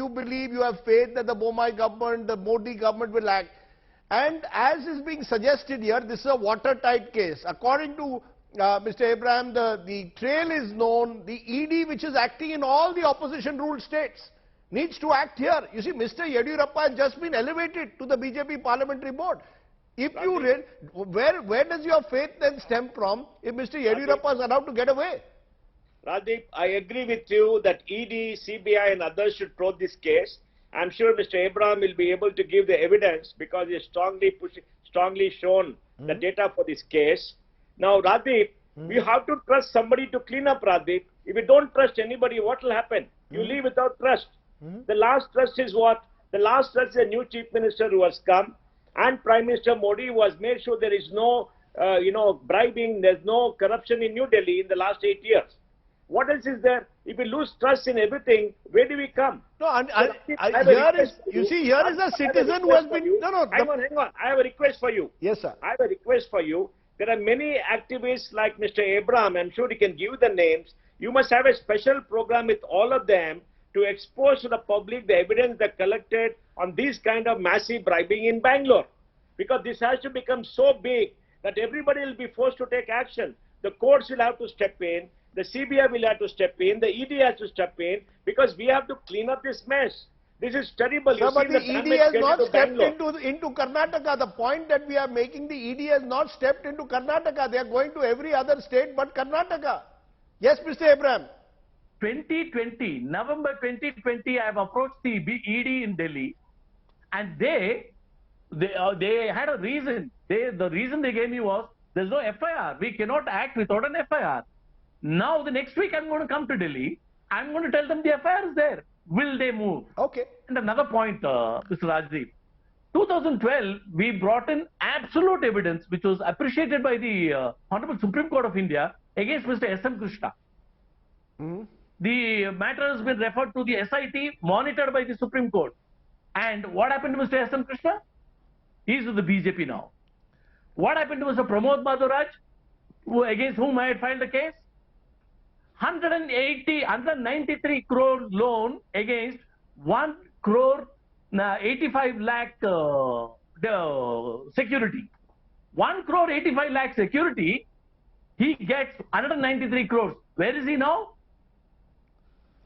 you believe, you have faith that the Bomai government, the Modi government will act. And as is being suggested here, this is a watertight case. According to Mr. Abraham, the trail is known. The ED, which is acting in all the opposition-ruled states, needs to act here. You see, Mr. Yediyurappa has just been elevated to the BJP parliamentary board. If you read, where does your faith then stem from if Mr. Yediyurappa is allowed to get away? Radeep, I agree with you that ED, CBI and others should probe this case. I'm sure Mr. Abraham will be able to give the evidence because he has strongly shown the data for this case. Now, Radeep, you have to trust somebody to clean up, Radeep. If you don't trust anybody, what will happen? You leave without trust. The last trust is what? The last trust is a new chief minister who has come, and Prime Minister Modi who has made sure there is no, bribing, there's no corruption in New Delhi in the last 8 years. What else is there? If we lose trust in everything, where do we come? No, here is a citizen who has been... Hang on. I have a request for you. Yes, sir. I have a request for you. There are many activists like Mr. Abraham. I'm sure he can give the names. You must have a special program with all of them to expose to the public the evidence they collected on this kind of massive bribing in Bangalore. Because this has to become so big that everybody will be forced to take action. The courts will have to step in. The CBI will have to step in, the ED has to step in, because we have to clean up this mess. This is terrible. Sir, but the ED has not stepped into Karnataka. The point that we are making, the ED has not stepped into Karnataka. They are going to every other state but Karnataka. Yes, Mr. Abraham. November 2020, I have approached the ED in Delhi, and they had a reason. The reason they gave me was, there's no FIR. We cannot act without an FIR. Now, the next week, I'm going to come to Delhi. I'm going to tell them the FIR is there. Will they move? Okay. And another point, Mr. Rajdeep. 2012, we brought in absolute evidence, which was appreciated by the Honorable Supreme Court of India against Mr. S.M. Krishna. The matter has been referred to the SIT, monitored by the Supreme Court. And what happened to Mr. S.M. Krishna? He's with the BJP now. What happened to Mr. Pramod Madhuraj, against whom I had filed the case? 193 crore loan against 1 crore 85 lakh security. 1 crore 85 lakh security, he gets 193 crores. Where is he now?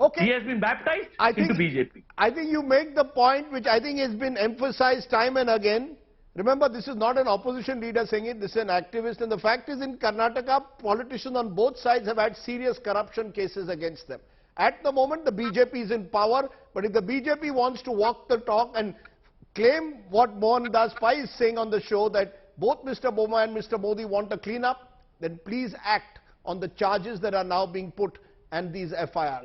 Okay. He has been baptized into BJP. I think you make the point which I think has been emphasized time and again. Remember, this is not an opposition leader saying it, this is an activist. And the fact is, in Karnataka, politicians on both sides have had serious corruption cases against them. At the moment, the BJP is in power, but if the BJP wants to walk the talk and claim what Mohandas Pai is saying on the show, that both Mr. Boma and Mr. Modi want a clean-up, then please act on the charges that are now being put and these FIRs.